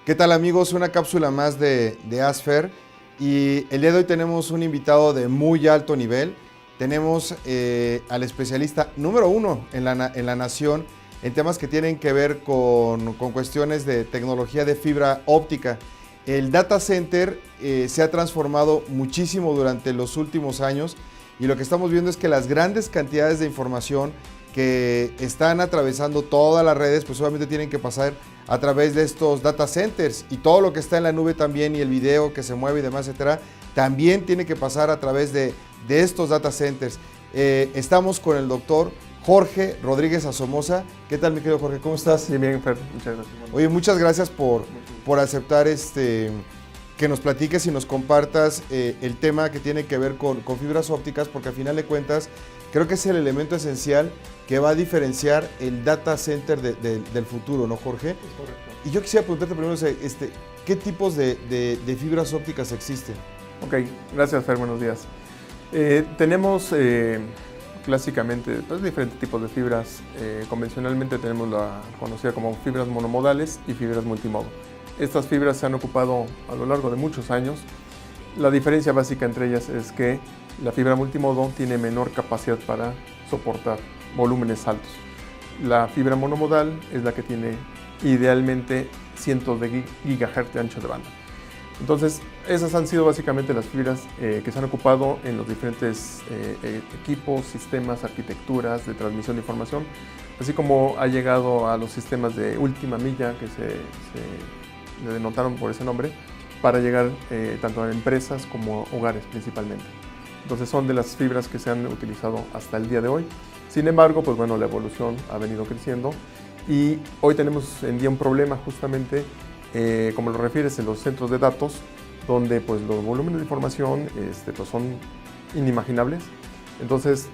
¿Qué tal, amigos? Una cápsula más de ASFER, y el día de hoy tenemos un invitado de muy alto nivel. Tenemos al especialista número 1 en la nación en temas que tienen que ver con cuestiones de tecnología de fibra óptica. El data center se ha transformado muchísimo durante los últimos años, y lo que estamos viendo es que las grandes cantidades de información que están atravesando todas las redes, pues obviamente tienen que pasar a través de estos data centers, y todo lo que está en la nube también, y el video que se mueve y demás, etcétera, también tiene que pasar a través de estos data centers. Estamos con el doctor Jorge Rodríguez Asomosa. ¿Qué tal, mi querido Jorge? ¿Cómo estás? Sí, bien, Fer. Muchas gracias. Oye, muchas gracias por aceptar que nos platiques y nos compartas el tema que tiene que ver con fibras ópticas, porque al final de cuentas creo que es el elemento esencial que va a diferenciar el data center del futuro, ¿no, Jorge? Es correcto. Y yo quisiera preguntarte primero, ¿qué tipos de fibras ópticas existen? Ok, gracias, Fer. Buenos días. Tenemos clásicamente diferentes tipos de fibras. Convencionalmente tenemos la conocida como fibras monomodales y fibras multimodo. Estas fibras se han ocupado a lo largo de muchos años. La diferencia básica entre ellas es que la fibra multimodo tiene menor capacidad para soportar volúmenes altos. La fibra monomodal es la que tiene idealmente cientos de gigahertz de ancho de banda. Entonces, esas han sido básicamente las fibras que se han ocupado en los diferentes equipos, sistemas, arquitecturas de transmisión de información, así como ha llegado a los sistemas de última milla, que se le denotaron por ese nombre, para llegar tanto a empresas como a hogares principalmente. Entonces son de las fibras que se han utilizado hasta el día de hoy. Sin embargo, pues bueno, la evolución ha venido creciendo, y hoy tenemos en día un problema justamente, como lo refieres, en los centros de datos, donde pues los volúmenes de información pues son inimaginables. Entonces,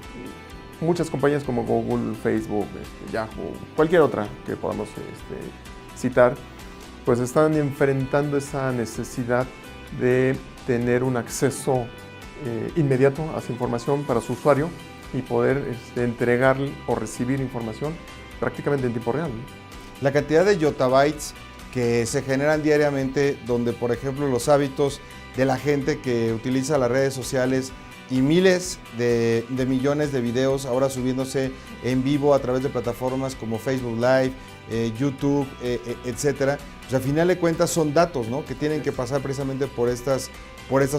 muchas compañías como Google, Facebook, Yahoo, cualquier otra que podamos citar, pues están enfrentando esa necesidad de tener un acceso inmediato a esa información para su usuario y poder entregar o recibir información prácticamente en tiempo real, ¿no? La cantidad de yottabytes que se generan diariamente, donde por ejemplo los hábitos de la gente que utiliza las redes sociales y miles de millones de videos ahora subiéndose en vivo a través de plataformas como Facebook Live, YouTube, etcétera, pues al final de cuentas son datos, ¿no?, que tienen que pasar precisamente por estas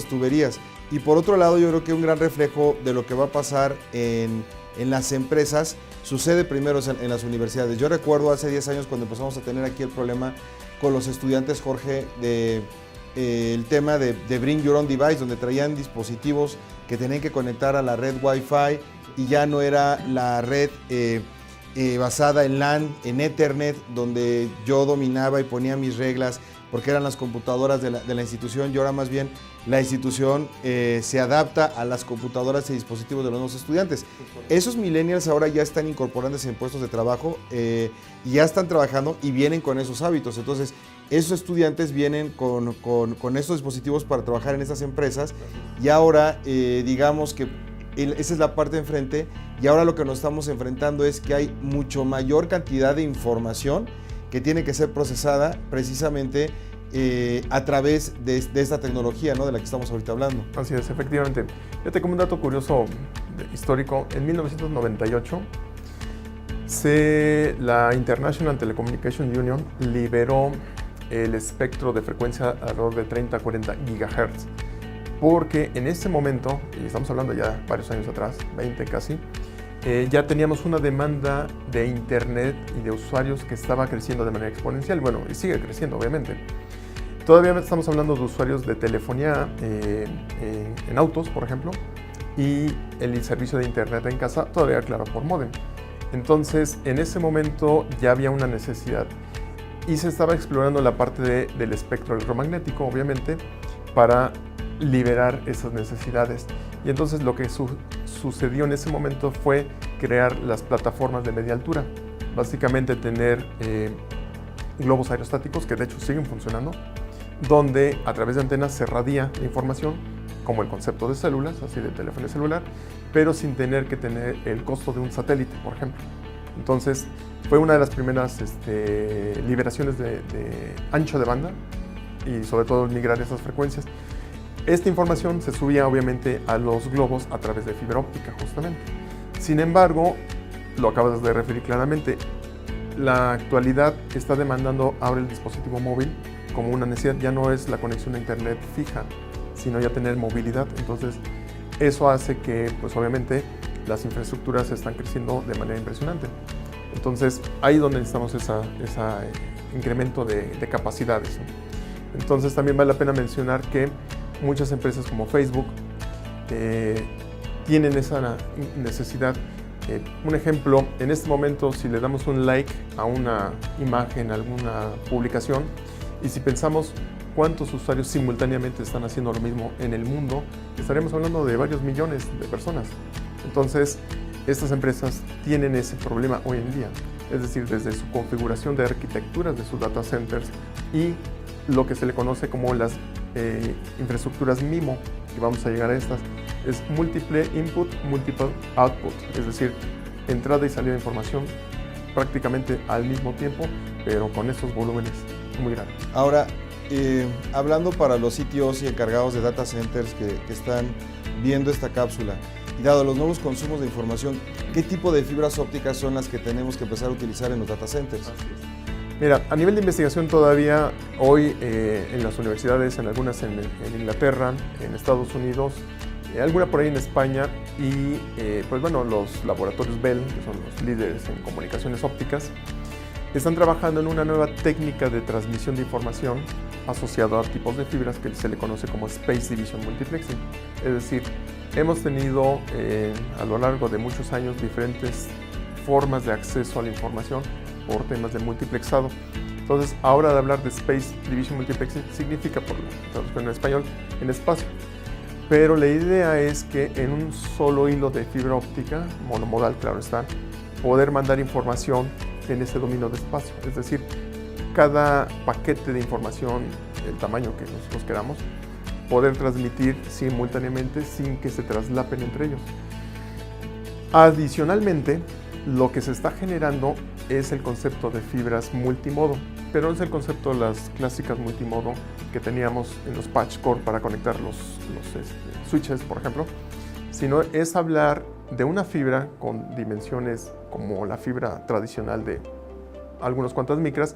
tuberías. Y por otro lado, yo creo que un gran reflejo de lo que va a pasar en las empresas sucede primero en las universidades. Yo recuerdo hace 10 años cuando empezamos a tener aquí el problema con los estudiantes, Jorge, el tema de Bring Your Own Device, donde traían dispositivos que tenían que conectar a la red Wi-Fi, y ya no era la red basada en LAN, en Ethernet, donde yo dominaba y ponía mis reglas porque eran las computadoras de la institución, y ahora más bien la institución se adapta a las computadoras y dispositivos de los nuevos estudiantes. Esos millennials ahora ya están incorporándose en puestos de trabajo y ya están trabajando y vienen con esos hábitos. Entonces, esos estudiantes vienen con estos dispositivos para trabajar en estas empresas, y ahora digamos que esa es la parte de enfrente, y ahora lo que nos estamos enfrentando es que hay mucho mayor cantidad de información que tiene que ser procesada precisamente a través de esta tecnología, ¿no?, de la que estamos ahorita hablando. Así es, efectivamente. Fíjate, como un dato curioso histórico, en 1998 la International Telecommunication Union liberó el espectro de frecuencia alrededor de 30 a 40 gigahertz, porque en ese momento, y estamos hablando ya varios años atrás, 20 casi, ya teníamos una demanda de internet y de usuarios que estaba creciendo de manera exponencial, bueno, y sigue creciendo obviamente. Todavía estamos hablando de usuarios de telefonía en autos, por ejemplo, y el servicio de internet en casa todavía, claro, por módem. Entonces, en ese momento ya había una necesidad, y se estaba explorando la parte del espectro electromagnético, obviamente, para liberar esas necesidades. Y entonces lo que sucedió en ese momento fue crear las plataformas de media altura. Básicamente tener globos aerostáticos, que de hecho siguen funcionando, donde a través de antenas se radia la información, como el concepto de células, así de teléfono celular, pero sin tener que tener el costo de un satélite, por ejemplo. Entonces, fue una de las primeras liberaciones de ancho de banda y sobre todo migrar esas frecuencias. Esta información se subía obviamente a los globos a través de fibra óptica justamente. Sin embargo, lo acabas de referir claramente, la actualidad está demandando ahora el dispositivo móvil como una necesidad. Ya no es la conexión a internet fija, sino ya tener movilidad. Entonces, eso hace que, pues obviamente, las infraestructuras están creciendo de manera impresionante. Entonces, ahí es donde necesitamos ese incremento de capacidades, ¿no? Entonces, también vale la pena mencionar que muchas empresas como Facebook tienen esa necesidad. Un ejemplo, en este momento, si le damos un like a una imagen, a alguna publicación, y si pensamos cuántos usuarios simultáneamente están haciendo lo mismo en el mundo, estaremos hablando de varios millones de personas. Entonces, estas empresas tienen ese problema hoy en día, es decir, desde su configuración de arquitecturas de sus data centers y lo que se le conoce como las infraestructuras MIMO, y vamos a llegar a estas, es múltiple input, multiple output, es decir, entrada y salida de información prácticamente al mismo tiempo, pero con estos volúmenes muy grandes. Ahora, hablando para los CTOs y encargados de data centers que están viendo esta cápsula, y dado los nuevos consumos de información, ¿qué tipo de fibras ópticas son las que tenemos que empezar a utilizar en los data centers? Mira, a nivel de investigación todavía hoy en las universidades, en algunas en Inglaterra, en Estados Unidos, alguna por ahí en España y pues bueno, los laboratorios Bell, que son los líderes en comunicaciones ópticas, están trabajando en una nueva técnica de transmisión de información asociada a tipos de fibras que se le conoce como Space Division Multiplexing. Es decir, hemos tenido a lo largo de muchos años diferentes formas de acceso a la información por temas de multiplexado. Entonces, ahora de hablar de Space Division Multiplexing significa, por la traducción en español, en espacio. Pero la idea es que en un solo hilo de fibra óptica, monomodal, claro está, poder mandar información en ese dominio de espacio. Es decir, cada paquete de información, el tamaño que nosotros queramos, poder transmitir simultáneamente sin que se traslapen entre ellos. Adicionalmente, lo que se está generando es el concepto de fibras multimodo, pero no es el concepto de las clásicas multimodo que teníamos en los patch core para conectar los switches, por ejemplo, sino es hablar de una fibra con dimensiones como la fibra tradicional de algunas cuantas micras,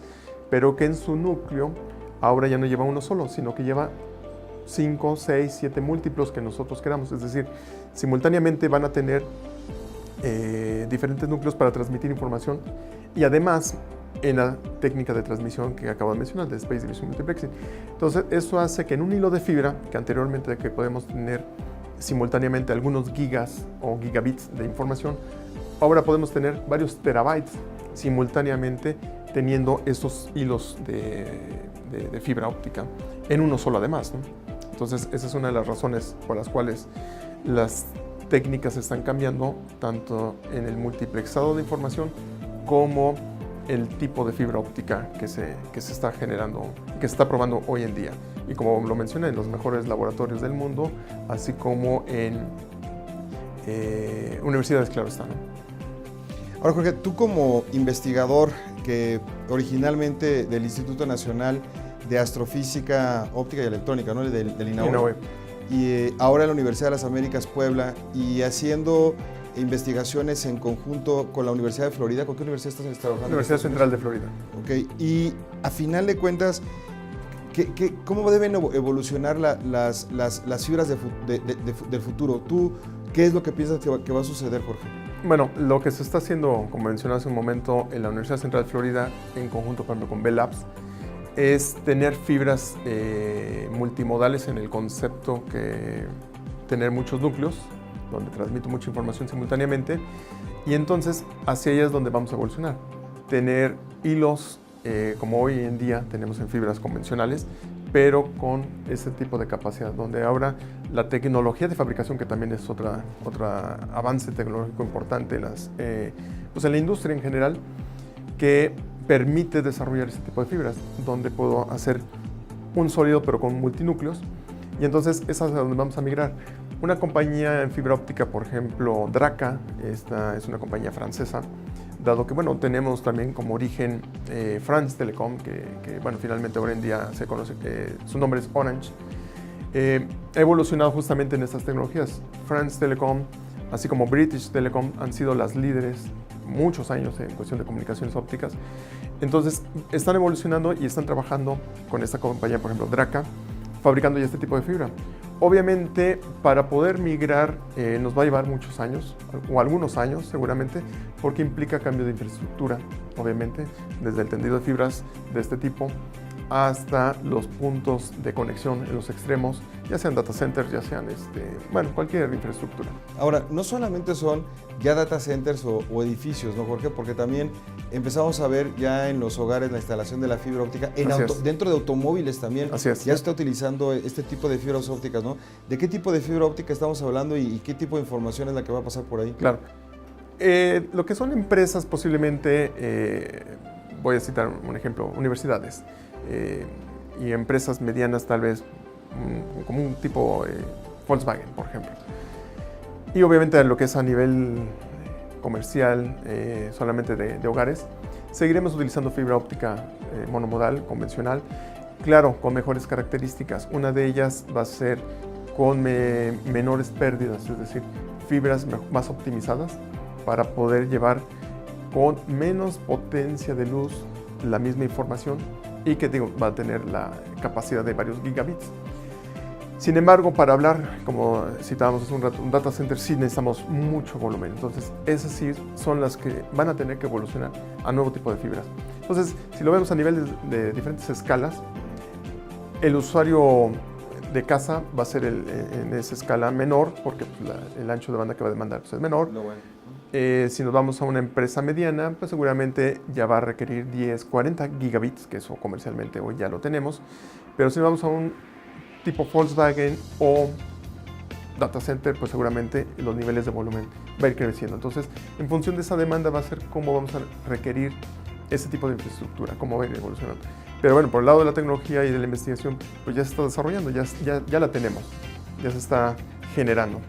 pero que en su núcleo ahora ya no lleva uno solo, sino que lleva 5, 6, 7 múltiplos que nosotros queramos. Es decir, simultáneamente van a tener diferentes núcleos para transmitir información y además en la técnica de transmisión que acabo de mencionar, de Space Division Multiplexing. Entonces, eso hace que en un hilo de fibra, que anteriormente que podemos tener simultáneamente algunos gigas o gigabits de información, ahora podemos tener varios terabytes simultáneamente teniendo esos hilos de fibra óptica en uno solo además, ¿no? Entonces, esa es una de las razones por las cuales las técnicas están cambiando tanto en el multiplexado de información como el tipo de fibra óptica que se está generando, que se está probando hoy en día. Y como lo mencioné, en los mejores laboratorios del mundo, así como en universidades, claro está, ¿no? Ahora, Jorge, tú como investigador que originalmente del Instituto Nacional de Astrofísica Óptica y Electrónica, ¿no? del INAOE, y ahora en la Universidad de las Américas Puebla, y haciendo investigaciones en conjunto con la Universidad de Florida. ¿Con qué universidad estás trabajando? Universidad Central de Florida. Ok, y a final de cuentas, ¿cómo deben evolucionar las fibras del futuro? ¿Tú qué es lo que piensas que va a suceder, Jorge? Bueno, lo que se está haciendo, como mencioné hace un momento, en la Universidad Central de Florida, en conjunto por ejemplo, con Bell Labs, es tener fibras multimodales en el concepto que tener muchos núcleos, donde transmito mucha información simultáneamente, y entonces hacia allá es donde vamos a evolucionar. Tener hilos, como hoy en día tenemos en fibras convencionales, pero con ese tipo de capacidad, donde ahora la tecnología de fabricación, que también es otro avance tecnológico importante pues en la industria en general, que permite desarrollar ese tipo de fibras, donde puedo hacer un sólido pero con multinúcleos, y entonces es hacia donde vamos a migrar. Una compañía en fibra óptica, por ejemplo, Draca, esta es una compañía francesa, dado que, bueno, tenemos también como origen France Telecom, que bueno, finalmente ahora en día se conoce, su nombre es Orange. Ha evolucionado justamente en estas tecnologías. France Telecom, así como British Telecom, han sido las líderes muchos años en cuestión de comunicaciones ópticas. Entonces, están evolucionando y están trabajando con esta compañía, por ejemplo, Draca, fabricando ya este tipo de fibra. Obviamente, para poder migrar nos va a llevar muchos años, o algunos años seguramente, porque implica cambio de infraestructura, obviamente, desde el tendido de fibras de este tipo hasta los puntos de conexión en los extremos, ya sean data centers, ya sean bueno, cualquier infraestructura. Ahora, no solamente son ya data centers o edificios, ¿no, Jorge? Porque también empezamos a ver ya en los hogares la instalación de la fibra óptica, dentro de automóviles también. Así es. Ya está utilizando este tipo de fibras ópticas, ¿no? ¿De qué tipo de fibra óptica estamos hablando y qué tipo de información es la que va a pasar por ahí? Claro. Lo que son empresas posiblemente, voy a citar un ejemplo, universidades y empresas medianas tal vez, como un tipo Volkswagen, por ejemplo. Y obviamente lo que es a nivel comercial, solamente de hogares, seguiremos utilizando fibra óptica monomodal, convencional, claro, con mejores características. Una de ellas va a ser con menores pérdidas, es decir, fibras más optimizadas para poder llevar con menos potencia de luz la misma información y que va a tener la capacidad de varios gigabits. Sin embargo, para hablar, como citábamos hace un rato, un data center sí necesitamos mucho volumen. Entonces, esas sí son las que van a tener que evolucionar a nuevo tipo de fibras. Entonces, si lo vemos a nivel de diferentes escalas, el usuario de casa va a ser en esa escala menor, porque pues, el ancho de banda que va a demandar pues, es menor. Si nos vamos a una empresa mediana, pues seguramente ya va a requerir 10, 40 gigabits, que eso comercialmente hoy ya lo tenemos. Pero si nos vamos a un tipo Volkswagen o data center, pues seguramente los niveles de volumen va a ir creciendo. Entonces, en función de esa demanda va a ser cómo vamos a requerir ese tipo de infraestructura, cómo va a ir evolucionando. Pero bueno, por el lado de la tecnología y de la investigación, pues ya se está desarrollando, ya la tenemos, ya se está generando.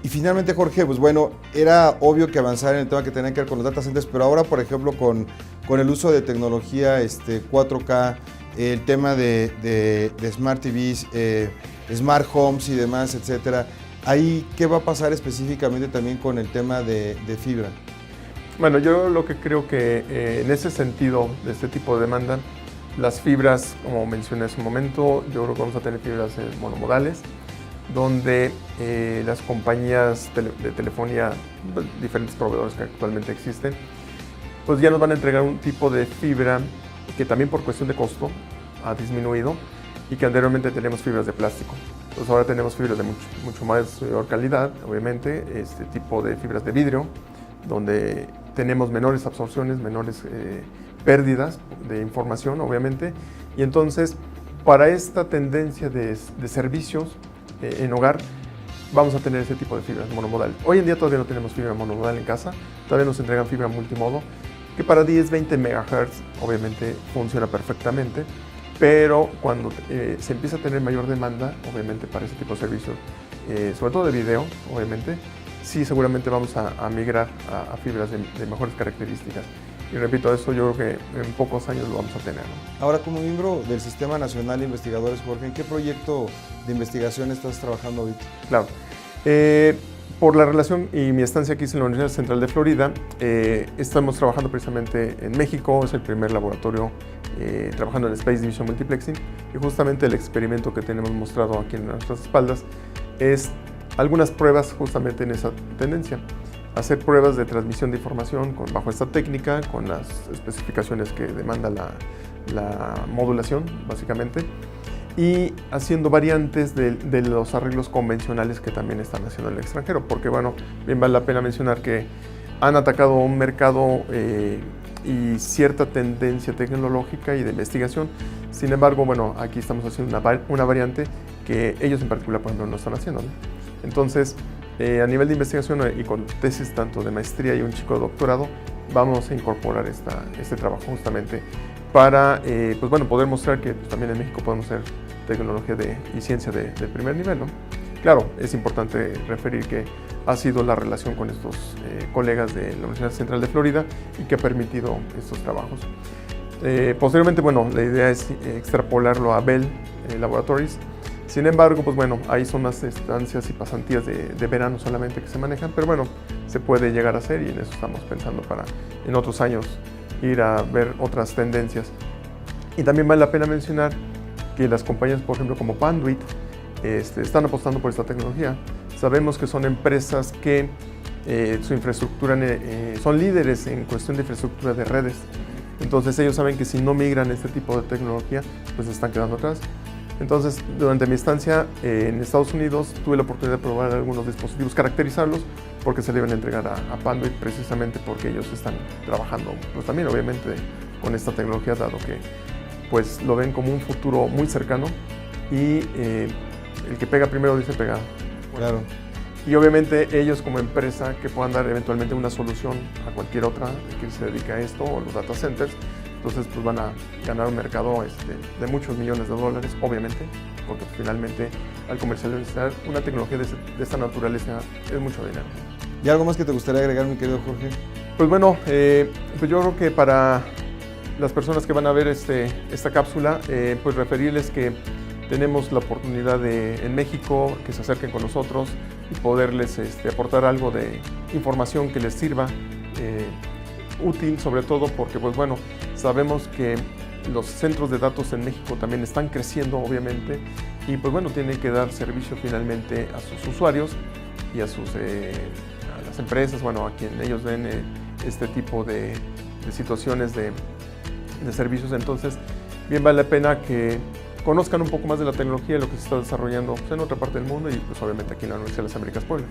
Y finalmente, Jorge, pues bueno, era obvio que avanzar en el tema que tenía que ver con los data centers, pero ahora, por ejemplo, con el uso de tecnología 4K, el tema de Smart TVs, Smart Homes y demás, etcétera, ahí, ¿qué va a pasar específicamente también con el tema de fibra? Bueno, yo lo que creo que en ese sentido, de este tipo de demanda, las fibras, como mencioné hace un momento, yo creo que vamos a tener fibras monomodales, donde las compañías de telefonía, diferentes proveedores que actualmente existen, pues ya nos van a entregar un tipo de fibra que también por cuestión de costo ha disminuido y que anteriormente teníamos fibras de plástico. Pues ahora tenemos fibras de mucho mayor calidad, obviamente, este tipo de fibras de vidrio, donde tenemos menores absorciones, menores pérdidas de información, obviamente, y entonces para esta tendencia de servicios en hogar, vamos a tener ese tipo de fibras monomodal. Hoy en día todavía no tenemos fibra monomodal en casa, todavía nos entregan fibra multimodo, que para 10-20 MHz obviamente funciona perfectamente, pero cuando se empieza a tener mayor demanda, obviamente para ese tipo de servicios, sobre todo de video, obviamente, sí seguramente vamos a migrar a fibras de mejores características. Y repito, eso yo creo que en pocos años lo vamos a tener, ¿no? Ahora, como miembro del Sistema Nacional de Investigadores, Jorge, ¿en qué proyecto de investigación estás trabajando ahorita? Claro. Por la relación y mi estancia aquí en la Universidad Central de Florida, estamos trabajando precisamente en México, es el primer laboratorio trabajando en Space Division Multiplexing, y justamente el experimento que tenemos mostrado aquí en nuestras espaldas es algunas pruebas justamente en esa tendencia. Hacer pruebas de transmisión de información bajo esta técnica, con las especificaciones que demanda la modulación, básicamente, y haciendo variantes de los arreglos convencionales que también están haciendo en el extranjero, porque bueno, bien vale la pena mencionar que han atacado un mercado y cierta tendencia tecnológica y de investigación. Sin embargo, bueno, aquí estamos haciendo una variante que ellos en particular, por ejemplo, no están haciendo, ¿no? Entonces, a nivel de investigación y con tesis tanto de maestría y un chico de doctorado, vamos a incorporar este trabajo justamente para pues bueno, poder mostrar que pues, también en México podemos hacer tecnología y ciencia de primer nivel, ¿no? claro, es importante referir que ha sido la relación con estos colegas de la Universidad Central de Florida y que ha permitido estos trabajos. Posteriormente, bueno, la idea es extrapolarlo a Bell Laboratories. Sin embargo, pues bueno, ahí son las estancias y pasantías de verano solamente que se manejan, pero bueno, se puede llegar a hacer y en eso estamos pensando para en otros años ir a ver otras tendencias. Y también vale la pena mencionar que las compañías, por ejemplo, como Panduit, están apostando por esta tecnología. Sabemos que son empresas que su infraestructura, son líderes en cuestión de infraestructura de redes. Entonces ellos saben que si no migran este tipo de tecnología, pues se están quedando atrás. Entonces, durante mi estancia en Estados Unidos, tuve la oportunidad de probar algunos dispositivos, caracterizarlos, porque se le iban a entregar a Panduit precisamente porque ellos están trabajando, pues también obviamente con esta tecnología, dado que pues lo ven como un futuro muy cercano y el que pega primero dice pega. Claro. Y obviamente ellos como empresa que puedan dar eventualmente una solución a cualquier otra que se dedique a esto, o los data centers, entonces pues van a ganar un mercado de muchos millones de dólares, obviamente, porque finalmente al comercializar una tecnología de esta naturaleza es mucho dinero. ¿Y algo más que te gustaría agregar, mi querido Jorge? Pues bueno, pues yo creo que para las personas que van a ver esta cápsula, pues referirles que tenemos la oportunidad en México que se acerquen con nosotros y poderles aportar algo de información que les sirva, útil sobre todo porque pues bueno, sabemos que los centros de datos en México también están creciendo obviamente y pues bueno, tienen que dar servicio finalmente a sus usuarios y a las empresas, bueno, a quien ellos ven este tipo de situaciones de servicios. Entonces bien vale la pena que conozcan un poco más de la tecnología y lo que se está desarrollando pues, en otra parte del mundo y pues obviamente aquí en la Universidad de las Américas Puebla.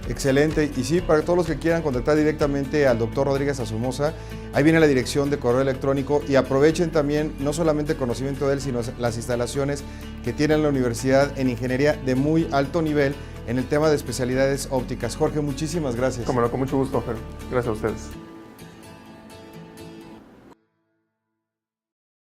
Excelente. Y sí, para todos los que quieran contactar directamente al doctor Rodríguez Asomosa, ahí viene la dirección de correo electrónico y aprovechen también no solamente el conocimiento de él, sino las instalaciones que tiene la universidad en ingeniería de muy alto nivel en el tema de especialidades ópticas. Jorge, muchísimas gracias. Como no, con mucho gusto, Fer. Gracias a ustedes.